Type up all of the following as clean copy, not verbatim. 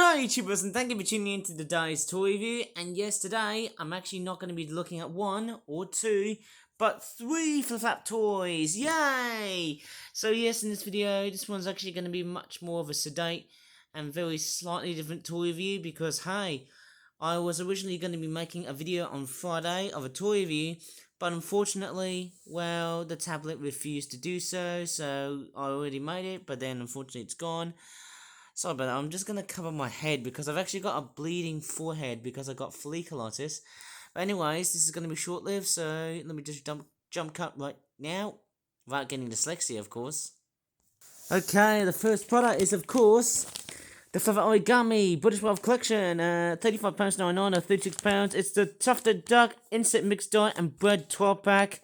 G'day YouTubers, and thank you for tuning in to today's toy review. And yes, today I'm actually not going to be looking at one or two, but three flip-flap toys. Yay! So yes, in this video, this one's actually going to be much more of a sedate and very slightly different toy review because hey, I was originally going to be making a video on Friday of a toy review, but unfortunately, well, the tablet refused to do so, so I already made it, but then unfortunately it's gone. Sorry about that, I'm just going to cover my head because I've actually got a bleeding forehead because I got folliculitis. But anyways, this is going to be short-lived, so let me just jump cut right now, without getting dyslexia, of course. Okay, the first product is, of course, the Fluffer Origami British Wealth Collection, £35.99 or £36. It's the Tufted Duck Insect Mixed Dye and Bread 12-pack.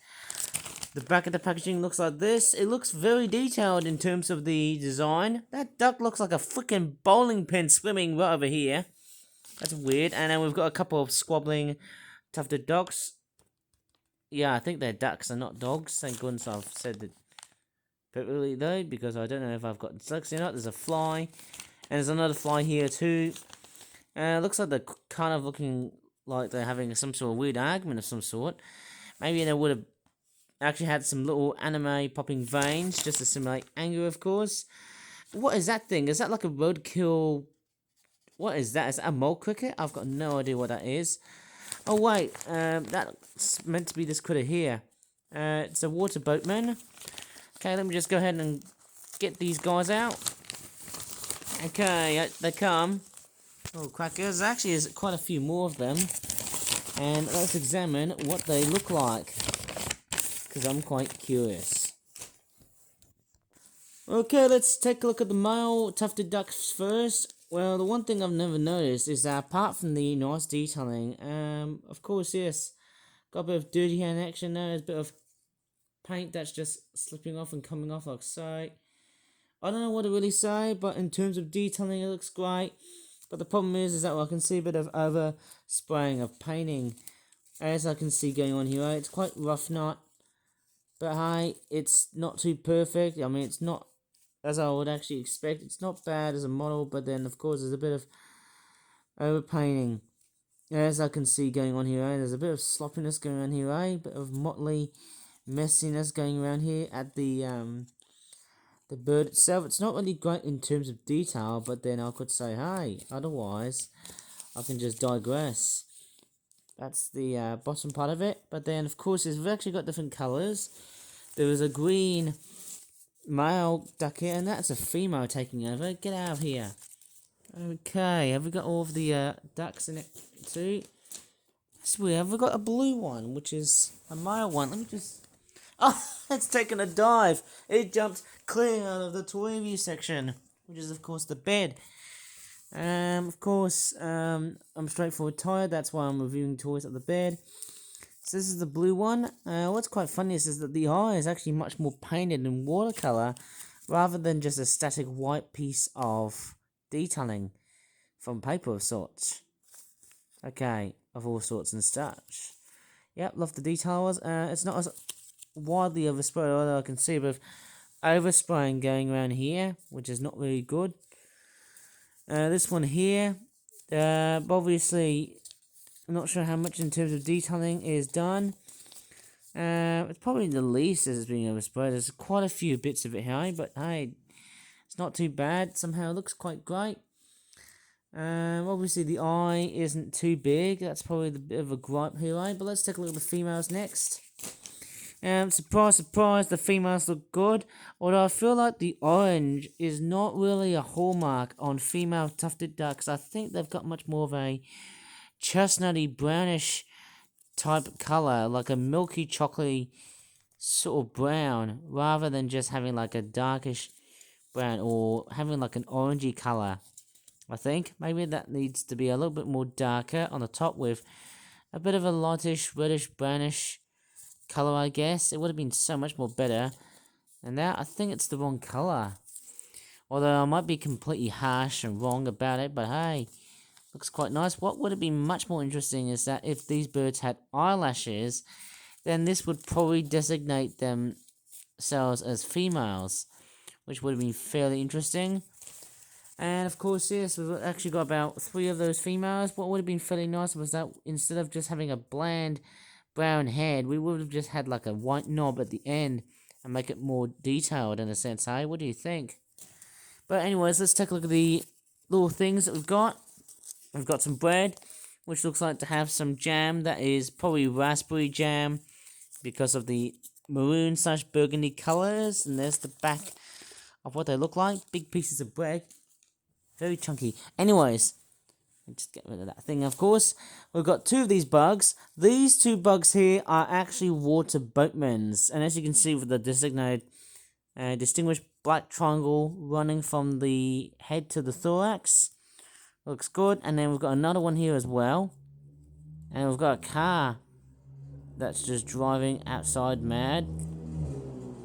The back of the packaging looks like this. It looks very detailed in terms of the design. That duck looks like a freaking bowling pin swimming right over here. That's weird. And then we've got a couple of squabbling tufted ducks. Yeah, I think they're ducks and not dogs. Thank goodness I've said that perfectly though, because I don't know if I've got dyslexia or not. There's a fly. And there's another fly here too. It looks like they're kind of looking like they're having some sort of weird argument of some sort. Maybe they would have actually had some little anime popping veins just to simulate anger, of course. What is that thing? Is that like a roadkill? What is that? Is that a mole cricket? I've got no idea what that is. Oh wait, that's meant to be this critter here. It's a water boatman. Okay, let me just go ahead and get these guys out. Okay, they come. Oh, crackers. Actually, there's quite a few more of them. And let's examine what they look like, because I'm quite curious. Okay, let's take a look at the male tufted ducks first. Well, the one thing I've never noticed is that apart from the nice detailing, of course, yes, got a bit of dirty hand action there. There's a bit of paint that's just slipping off and coming off like so. I don't know what to really say, but in terms of detailing, it looks great. But the problem is that I can see a bit of over spraying of painting, as I can see going on here. Right? It's quite rough knot, but hey, it's not too perfect. I mean, it's not as I would actually expect. It's not bad as a model, but then of course there's a bit of over painting, as I can see going on here. Right? There's a bit of sloppiness going on here, right? Bit of motley messiness going around here at the bird itself. It's not really great in terms of detail, but then I could say, hey, otherwise, I can just digress. That's the bottom part of it. But then, of course, we've actually got different colours. There is a green male duck here, and that's a female taking over. Get out of here. Okay, have we got all of the ducks in it too? That's weird. Have we got a blue one, which is a male one? Let me just... Oh, it's taken a dive. It jumped clear out of the toy review section, which is, of course, the bed. Of course, I'm straightforward tired. That's why I'm reviewing toys at the bed. So this is the blue one. What's quite funny is that the eye is actually much more painted in watercolor rather than just a static white piece of detailing from paper of sorts. Okay, of all sorts and such. Yep, love the details. It's not as widely oversprayed, although I can see a bit of overspraying going around here, which is not really good. This one here, obviously, I'm not sure how much in terms of detailing is done. It's probably the least as it's being oversprayed. There's quite a few bits of it here, but hey, it's not too bad. Somehow it looks quite great. Obviously the eye isn't too big. That's probably the bit of a gripe here, right? But let's take a look at the females next. Surprise, surprise, the females look good. Although I feel like the orange is not really a hallmark on female tufted ducks. I think they've got much more of a chestnutty, brownish type color, like a milky, chocolatey sort of brown, rather than just having like a darkish brown or having like an orangey color. I think maybe that needs to be a little bit more darker on the top with a bit of a lightish, reddish, brownish color, I guess. It would have been so much more better. And now I think it's the wrong color. Although I might be completely harsh and wrong about it, but hey, looks quite nice. What would have been much more interesting is that if these birds had eyelashes, then this would probably designate themselves as females, which would have been fairly interesting. And of course, yes, we've actually got about 3 of those females. What would have been fairly nice was that instead of just having a bland brown head, we would have just had like a white knob at the end and make it more detailed in a sense, hey? What do you think? But anyways, let's take a look at the little things that we've got. We've got some bread, which looks like to have some jam that is probably raspberry jam because of the maroon/burgundy colors. And there's the back of what they look like. Big pieces of bread. Very chunky. Anyways, just get rid of that thing, of course. We've got 2 of these bugs. These 2 bugs here are actually water boatmans. And as you can see with the designated distinguished black triangle running from the head to the thorax. Looks good. And then we've got another one here as well. And we've got a car that's just driving outside mad.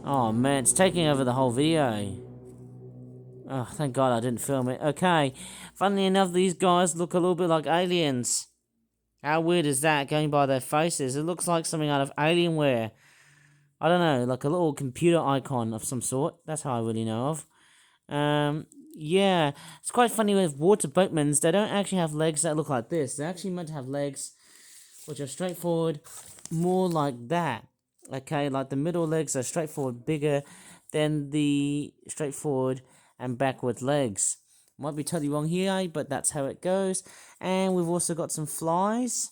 Oh man, it's taking over the whole video. Oh, thank God I didn't film it. Okay, funnily enough, these guys look a little bit like aliens. How weird is that, going by their faces? It looks like something out of Alienware. I don't know, like a little computer icon of some sort. That's how I really know of. Yeah, it's quite funny with water boatmans. They don't actually have legs that look like this. They're actually meant to have legs which are straightforward, more like that. Okay, like the middle legs are straightforward, bigger than the straightforward and backward legs. Might be totally wrong here, but that's how it goes. And we've also got some flies.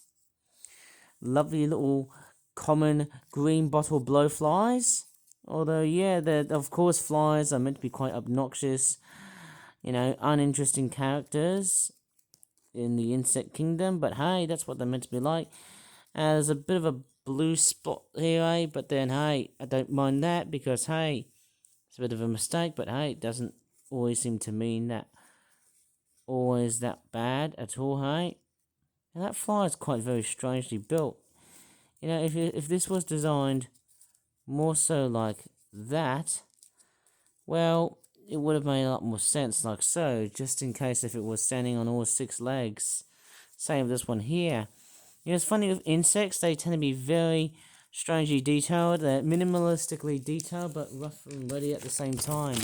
Lovely little common green bottle blowflies. Although, yeah, of course, flies are meant to be quite obnoxious, you know, uninteresting characters in the insect kingdom. But hey, that's what they're meant to be like. There's a bit of a blue spot here, eh? But then, hey, I don't mind that because, hey, it's a bit of a mistake. But hey, it doesn't always seem to mean that always that bad at all, hey? And that fly is quite very strangely built. You know, if this was designed more so like that, well, it would have made a lot more sense like so, just in case if it was standing on all 6 legs. Same with this one here. You know, it's funny with insects, they tend to be very strangely detailed. They're minimalistically detailed, but rough and ready at the same time.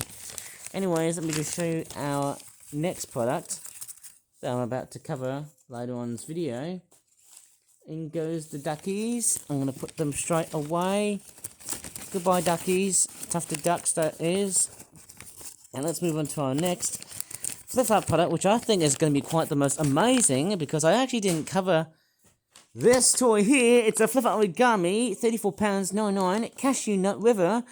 Anyways, let me just show you our next product that I'm about to cover later on in this video. In goes the duckies. I'm going to put them straight away. Goodbye, duckies. Tufted ducks, that is. And let's move on to our next flip-flop product, which I think is going to be quite the most amazing, because I actually didn't cover this toy here. It's a flip-flop origami, £34.99, Cashew Nut River,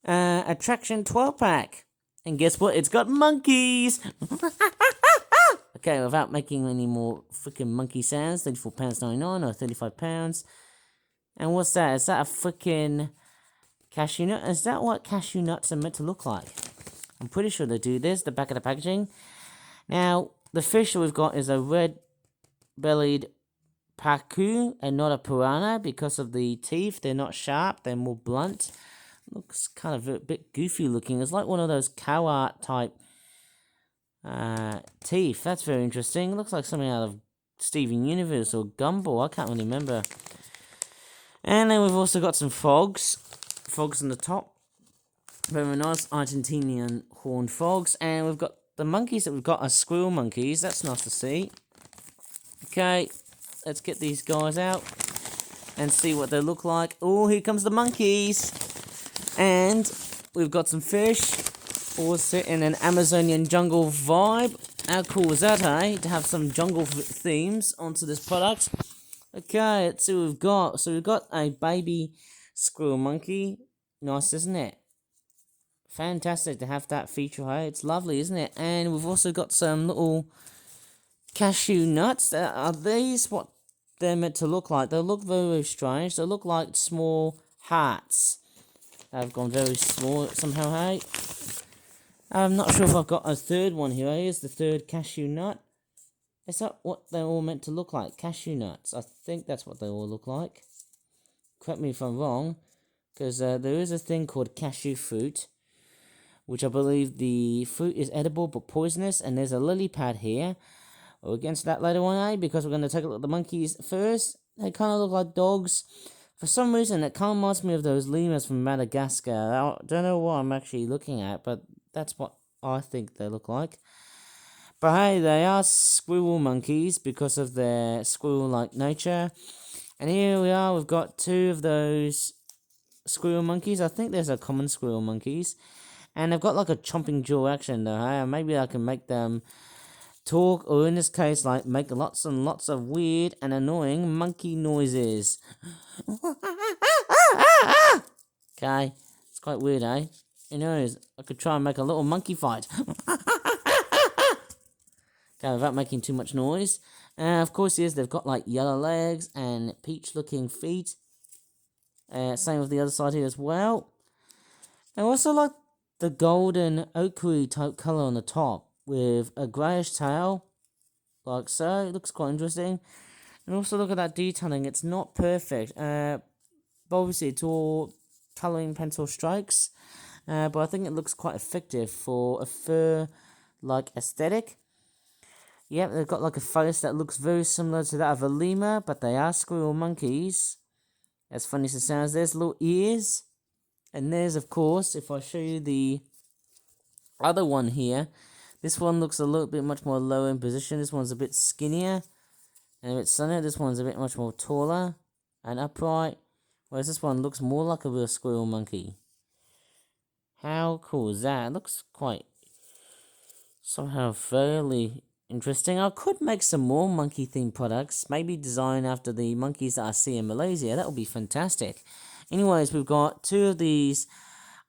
attraction 12-pack. And guess what? It's got monkeys! Okay, without making any more freaking monkey sounds, £34.99 or £35. And what's that? Is that a freaking cashew nut? Is that what cashew nuts are meant to look like? I'm pretty sure they do. There's the back of the packaging. Now, the fish that we've got is a red-bellied pacu and not a piranha because of the teeth. They're not sharp, they're more blunt. Looks kind of a bit goofy looking. It's like one of those cow art type teeth. That's very interesting. Looks like something out of Steven Universe or Gumball. I can't really remember. And then we've also got some frogs. Frogs on the top. Very nice Argentinian horned frogs. And we've got the monkeys that we've got are squirrel monkeys. That's nice to see. Okay, let's get these guys out and see what they look like. Oh, here comes the monkeys. And we've got some fish. All set in an Amazonian jungle vibe. How cool is that, eh? To have some jungle themes onto this product. Okay, let's see what we've got. So we've got a baby squirrel monkey. Nice, isn't it? Fantastic to have that feature, hey? It's lovely, isn't it? And we've also got some little cashew nuts. Are these what they're meant to look like? They look very, very strange. They look like small hearts. They've gone very small somehow, hey? I'm not sure if I've got a third one here. Here's the third cashew nut. Is that what they're all meant to look like? Cashew nuts. I think that's what they all look like. Correct me if I'm wrong. Because there is a thing called cashew fruit, which I believe the fruit is edible but poisonous. And there's a lily pad here. We'll get into that later on, eh? Because we're going to take a look at the monkeys first. They kind of look like dogs. For some reason, it kind of reminds me of those lemurs from Madagascar. I don't know what I'm actually looking at, but that's what I think they look like. But hey, they are squirrel monkeys because of their squirrel-like nature. And here we are, we've got two of those squirrel monkeys. I think there's a common squirrel monkeys. And they've got like a chomping jaw action though, hey? Maybe I can make them talk, or in this case, like make lots and lots of weird and annoying monkey noises. Okay, it's quite weird, eh? Who knows? I could try and make a little monkey fight. Okay, without making too much noise. Of course, yes, they've got like yellow legs and peach-looking feet. Same with the other side here as well. I also like the golden ochre type color on the top with a grayish tail, like so. It looks quite interesting. And also look at that detailing. It's not perfect. But obviously it's all coloring pencil strokes. But I think it looks quite effective for a fur-like aesthetic. Yep, they've got like a face that looks very similar to that of a lemur, but they are squirrel monkeys. As funny as it sounds, there's little ears. And there's, of course, if I show you the other one here, this one looks a little bit much more lower in position. This one's a bit skinnier and a bit sunnier. This one's a bit much more taller and upright, whereas this one looks more like a real squirrel monkey. How cool is that? It looks quite somehow fairly interesting. I could make some more monkey themed products, maybe design after the monkeys that I see in Malaysia. That would be fantastic. Anyways, we've got two of these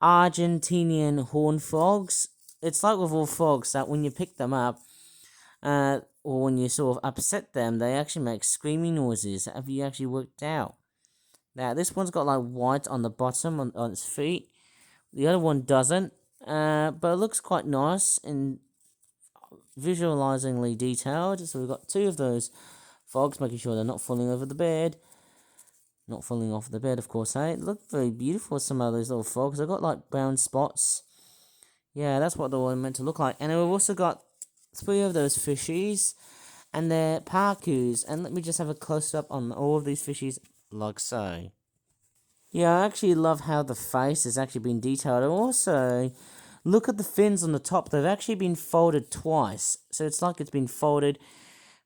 Argentinian horn frogs. It's like with all frogs that when you pick them up, or when you sort of upset them, they actually make screaming noises. Have you actually worked out? Now, this one's got like white on the bottom on its feet. The other one doesn't, but it looks quite nice and visualizingly detailed. So we've got two of those frogs, making sure they're not falling over the bed. Not falling off the bed, of course, eh? Look very beautiful, some of those little frogs. They've got like brown spots. Yeah, that's what they're meant to look like. And we've also got three of those fishies, and they're parkoos. And let me just have a close-up on all of these fishies, like so. Yeah, I actually love how the face has actually been detailed. And also, look at the fins on the top. They've actually been folded twice. So it's like it's been folded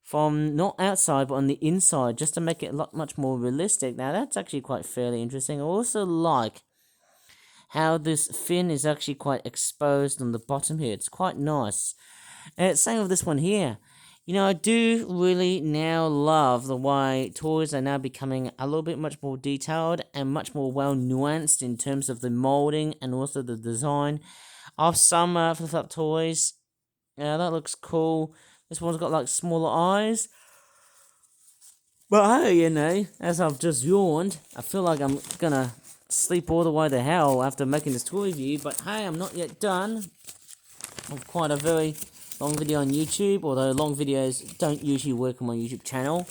from not outside, but on the inside, just to make it much more realistic. Now, that's actually quite fairly interesting. I also like how this fin is actually quite exposed on the bottom here. It's quite nice. Same with this one here. You know, I do really now love the way toys are now becoming a little bit much more detailed and much more well nuanced in terms of the molding and also the design of some flip-flop toys. Yeah, that looks cool. This one's got like smaller eyes. But hey, you know, as I've just yawned, I feel like I'm gonna sleep all the way to hell after making this toy review. But hey, I'm not yet done. I've quite a very long video on YouTube, although long videos don't usually work on my YouTube channel.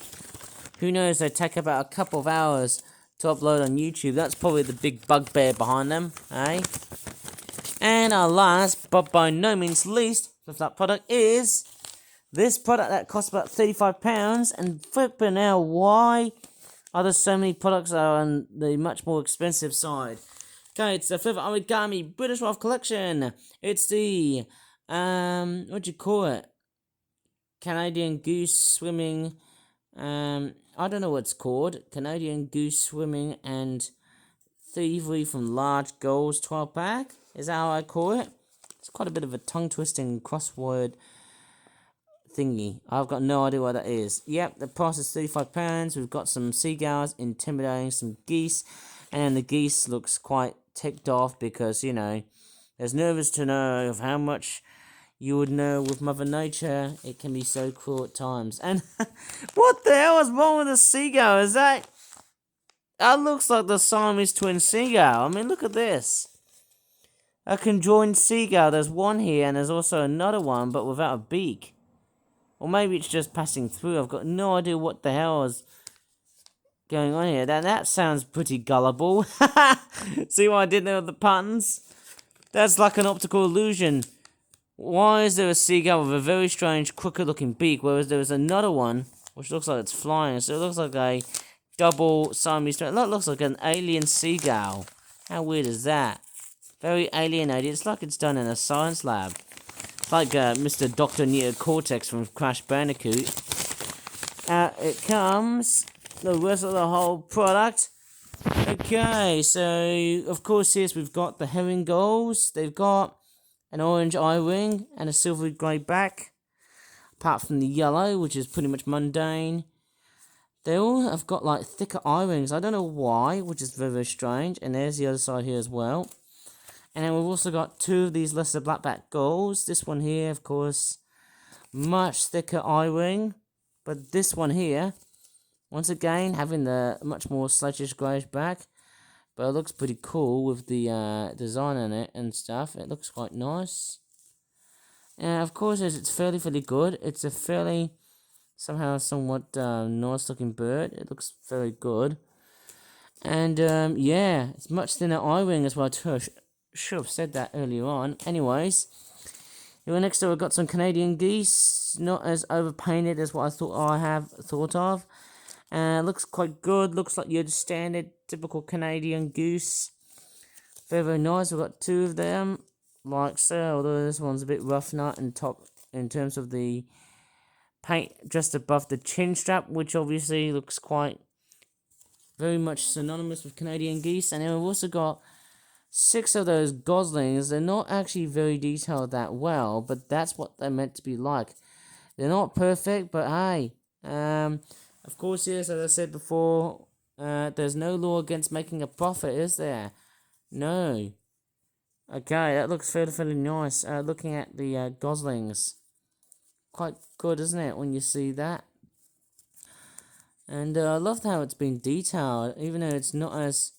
Who knows, they take about a couple of hours to upload on YouTube. That's probably the big bugbear behind them, eh? And our last, but by no means least, flip-flop product is this product that costs about £35, and flipping out, why are there so many products that are on the much more expensive side? Okay, it's the Flip-flop Origami British Wolf Collection. It's the, what do you call it? Canadian Goose Swimming, I don't know what it's called. Canadian Goose Swimming and Thievery from Large Goals 12-pack. Is that how I call it? It's quite a bit of a tongue-twisting crossword thingy. I've got no idea what that is. Yep, the price is £35. We've got some seagulls intimidating some geese, and the geese looks quite ticked off because, you know, there's nervous to know of how much you would know with Mother Nature. It can be so cruel at times. And what the hell is wrong with the seagull? Is that looks like the Siamese twin seagull. I mean, look at this. A conjoined seagull. There's one here, and there's also another one, but without a beak. Or maybe it's just passing through. I've got no idea what the hell is going on here. That sounds pretty gullible. See what I did there with the puns? That's like an optical illusion. Why is there a seagull with a very strange, crooked looking beak, whereas there is another one, which looks like it's flying. So it looks like a double Siamese twin. That looks like an alien seagull. How weird is that? Very alienated. It's like it's done in a science lab. like Mr. Dr. Neocortex from Crash Bandicoot. It comes the rest of the whole product. Okay, so of course, yes, we've got the Herringulls. They've got an orange eye ring and a silvery grey back. Apart from the yellow, which is pretty much mundane. They all have got like thicker eye rings. I don't know why, which is very, very strange. And there's the other side here as well. And then we've also got two of these lesser blackback gulls. This one here, of course, much thicker eye ring. But this one here, once again, having the much more sludgish greyish back. But it looks pretty cool with the design on it and stuff. It looks quite nice. And of course, it's fairly good. It's a fairly, somehow, somewhat nice looking bird. It looks very good. And yeah, it's much thinner eye ring as well too. Should have said that earlier on. Anyways, here next door we've got some Canadian geese. Not as overpainted as what I have thought of. Looks quite good. Looks like your standard, typical Canadian goose. Very, very nice. We've got two of them. Like so, although this one's a bit rough nut and top in terms of the paint just above the chin strap, which obviously looks quite very much synonymous with Canadian geese. And then we've also got 6 of those goslings. They're not actually very detailed that well, but that's what they're meant to be like. They're not perfect, but hey, of course, yes, as I said before, there's no law against making a profit, is there? No. Okay, that looks fairly nice. Looking at the goslings, quite good, isn't it, when you see that? And I love how it's been detailed, even though it's not as,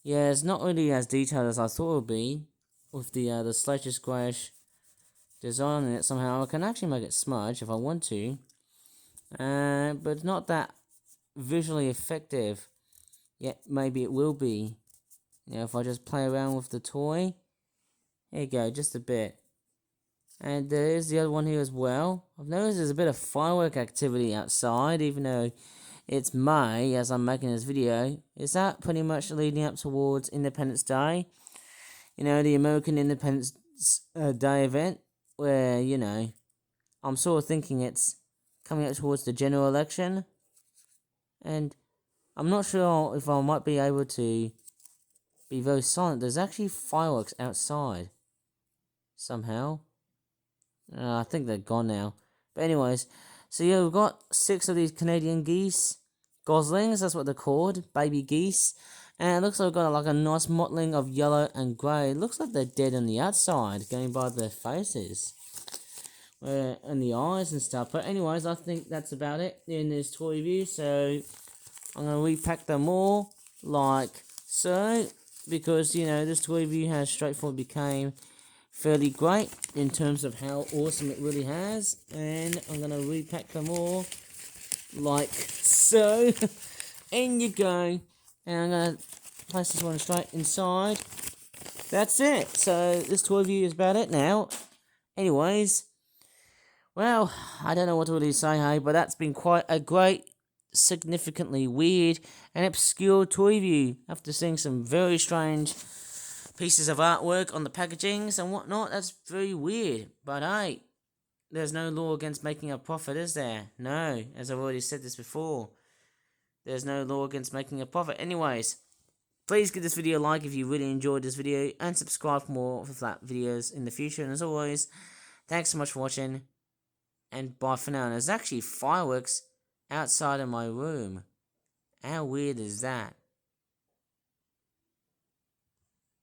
yeah, it's not really as detailed as I thought it would be, with the sludgish greyish design in it. Somehow I can actually make it smudge if I want to, but it's not that visually effective. Yet maybe it will be. You know, if I just play around with the toy. There you go, just a bit. And there is the other one here as well. I've noticed there's a bit of firework activity outside, even though it's May as I'm making this video. Is that pretty much leading up towards Independence Day? You know, the American Independence Day event, where, you know, I'm sort of thinking it's coming up towards the general election. And I'm not sure if I might be able to be very silent. There's actually fireworks outside. Somehow. I think they're gone now. But anyways, so yeah, we've got 6 of these Canadian geese. Goslings, that's what they're called. Baby geese. And it looks like we've got like a nice mottling of yellow and grey. It looks like they're dead on the outside, going by their faces. And the eyes and stuff. But anyways, I think that's about it in this toy review. So I'm going to repack them all like so. Because, you know, this toy review has straightforward became fairly great in terms of how awesome it really has. And I'm going to repack them all like so. In you go. And I'm going to place this one straight inside. That's it. So this toy review is about it now. Anyways, well, I don't know what to really say, hey, but that's been quite a great, significantly weird and obscure toy review after seeing some very strange pieces of artwork on the packagings and whatnot. That's very weird, but hey, there's no law against making a profit, is there? No, as I've already said this before, there's no law against making a profit. Anyways, please give this video a like if you really enjoyed this video, and subscribe for more flat videos in the future. And as always, thanks so much for watching, and bye for now. And there's actually fireworks outside of my room. How weird is that?